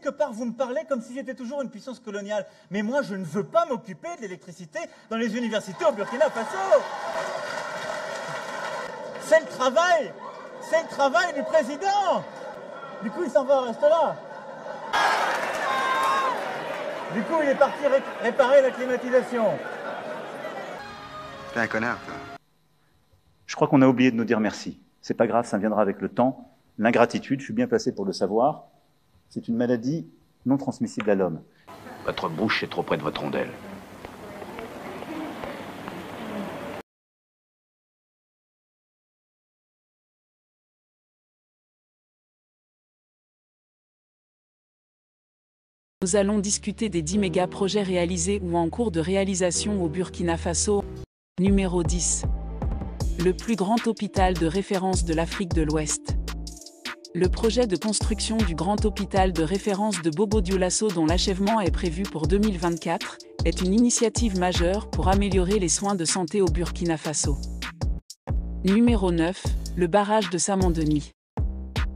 quelque part, vous me parlez comme si j'étais toujours une puissance coloniale. Mais moi, je ne veux pas m'occuper de l'électricité dans les universités au Burkina Faso. C'est le travail du président. Du coup, il s'en va, reste là. Du coup, il est parti réparer la climatisation. T'es un connard, toi. Je crois qu'on a oublié de nous dire merci. C'est pas grave, ça viendra avec le temps. L'ingratitude, je suis bien placé pour le savoir, c'est une maladie non transmissible à l'homme. Votre bouche est trop près de votre rondelle. Nous allons discuter des 10 méga-projets réalisés ou en cours de réalisation au Burkina Faso. Numéro 10. Le plus grand hôpital de référence de l'Afrique de l'Ouest. Le projet de construction du grand hôpital de référence de Bobo-Dioulasso, dont l'achèvement est prévu pour 2024, est une initiative majeure pour améliorer les soins de santé au Burkina Faso. Numéro 9. Le barrage de Samandeni.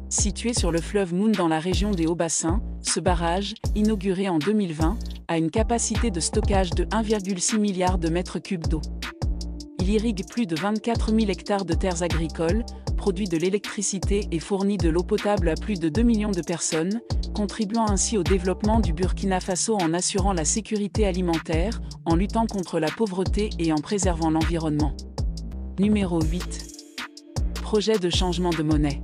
Situé sur le fleuve Moune dans la région des Hauts-Bassins, ce barrage, inauguré en 2020, a une capacité de stockage de 1,6 milliard de mètres cubes d'eau. Il irrigue plus de 24 000 hectares de terres agricoles, produit de l'électricité et fournit de l'eau potable à plus de 2 millions de personnes, contribuant ainsi au développement du Burkina Faso en assurant la sécurité alimentaire, en luttant contre la pauvreté et en préservant l'environnement. Numéro 8. Projet de changement de monnaie.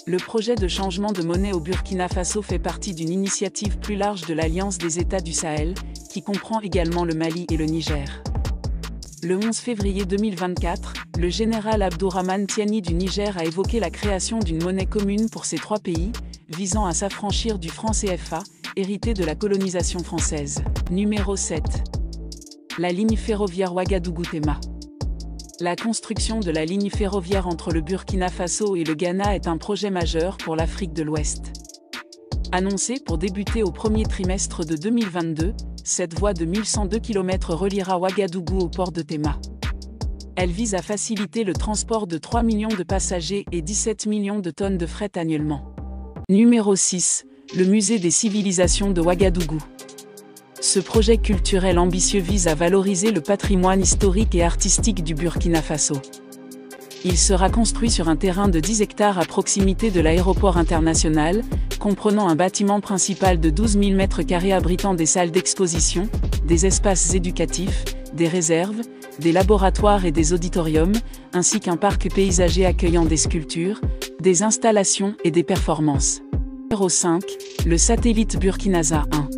Le projet de changement de monnaie au Burkina Faso fait partie d'une initiative plus large de l'Alliance des États du Sahel, qui comprend également le Mali et le Niger. Le 11 février 2024, le général Abdourahmane Tiani du Niger a évoqué la création d'une monnaie commune pour ces trois pays, visant à s'affranchir du franc CFA, hérité de la colonisation française. Numéro 7. La ligne ferroviaire Ouagadougou-Tema. La construction de la ligne ferroviaire entre le Burkina Faso et le Ghana est un projet majeur pour l'Afrique de l'Ouest. Annoncée pour débuter au premier trimestre de 2022, cette voie de 1102 km reliera Ouagadougou au port de Tema. Elle vise à faciliter le transport de 3 millions de passagers et 17 millions de tonnes de fret annuellement. Numéro 6. Le musée des civilisations de Ouagadougou. Ce projet culturel ambitieux vise à valoriser le patrimoine historique et artistique du Burkina Faso. Il sera construit sur un terrain de 10 hectares à proximité de l'aéroport international, comprenant un bâtiment principal de 12 000 m² abritant des salles d'exposition, des espaces éducatifs, des réserves, des laboratoires et des auditoriums, ainsi qu'un parc paysager accueillant des sculptures, des installations et des performances. Numéro 5. Le satellite Burkinaza 1.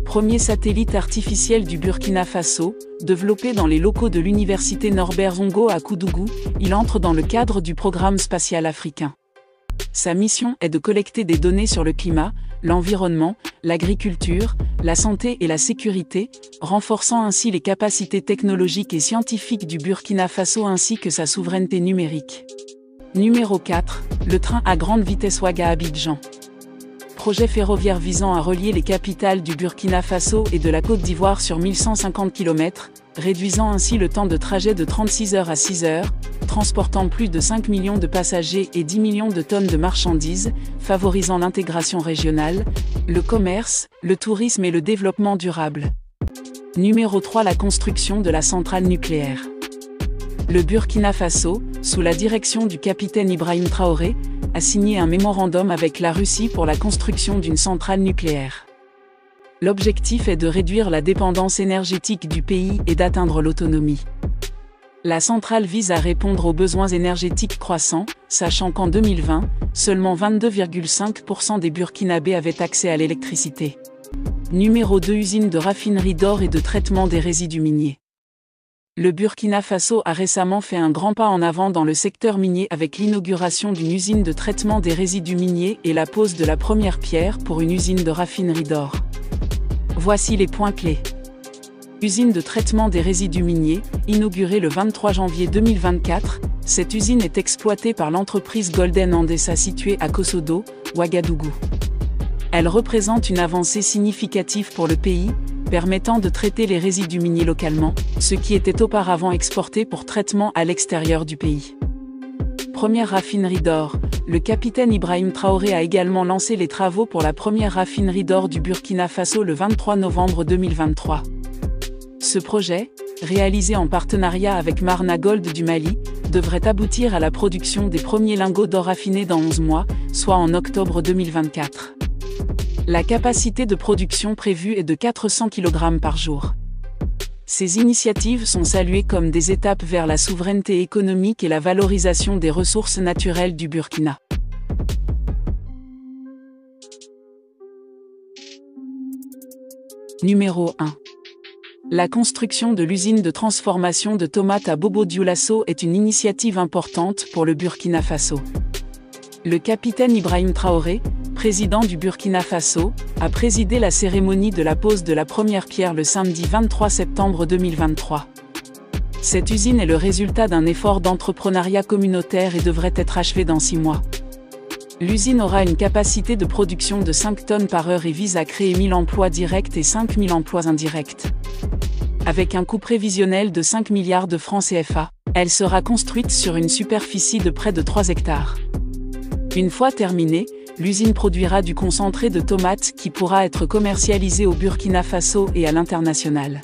Premier satellite artificiel du Burkina Faso, développé dans les locaux de l'université Norbert Zongo à Koudougou, il entre dans le cadre du programme spatial africain. Sa mission est de collecter des données sur le climat, l'environnement, l'agriculture, la santé et la sécurité, renforçant ainsi les capacités technologiques et scientifiques du Burkina Faso ainsi que sa souveraineté numérique. Numéro 4. Le train à grande vitesse Ouaga-Abidjan. Projet ferroviaire visant à relier les capitales du Burkina Faso et de la Côte d'Ivoire sur 1150 km, réduisant ainsi le temps de trajet de 36 heures à 6 heures, transportant plus de 5 millions de passagers et 10 millions de tonnes de marchandises, favorisant l'intégration régionale, le commerce, le tourisme et le développement durable. Numéro 3. La construction de la centrale nucléaire. Le Burkina Faso, sous la direction du capitaine Ibrahim Traoré, a signé un mémorandum avec la Russie pour la construction d'une centrale nucléaire. L'objectif est de réduire la dépendance énergétique du pays et d'atteindre l'autonomie. La centrale vise à répondre aux besoins énergétiques croissants, sachant qu'en 2020, seulement 22,5% des Burkinabés avaient accès à l'électricité. Numéro 2. Usine de raffinerie d'or et de traitement des résidus miniers. Le Burkina Faso a récemment fait un grand pas en avant dans le secteur minier avec l'inauguration d'une usine de traitement des résidus miniers et la pose de la première pierre pour une usine de raffinerie d'or. Voici les points clés. Usine de traitement des résidus miniers, inaugurée le 23 janvier 2024, cette usine est exploitée par l'entreprise Golden Andessa située à Kosodo, Ouagadougou. Elle représente une avancée significative pour le pays, permettant de traiter les résidus miniers localement, ce qui était auparavant exporté pour traitement à l'extérieur du pays. Première raffinerie d'or. le capitaine Ibrahim Traoré a également lancé les travaux pour la première raffinerie d'or du Burkina Faso le 23 novembre 2023. Ce projet, réalisé en partenariat avec Marna Gold du Mali, devrait aboutir à la production des premiers lingots d'or raffinés dans 11 mois, soit en octobre 2024. La capacité de production prévue est de 400 kg par jour. Ces initiatives sont saluées comme des étapes vers la souveraineté économique et la valorisation des ressources naturelles du Burkina. Numéro 1. La construction de l'usine de transformation de tomates à Bobo-Dioulasso est une initiative importante pour le Burkina Faso. Le capitaine Ibrahim Traoré, président du Burkina Faso, a présidé la cérémonie de la pose de la première pierre le samedi 23 septembre 2023. Cette usine est le résultat d'un effort d'entrepreneuriat communautaire et devrait être achevée dans 6 mois. L'usine aura une capacité de production de 5 tonnes par heure et vise à créer 1000 emplois directs et 5000 emplois indirects. Avec un coût prévisionnel de 5 milliards de francs CFA, elle sera construite sur une superficie de près de 3 hectares. Une fois terminée, l'usine produira du concentré de tomates qui pourra être commercialisé au Burkina Faso et à l'international.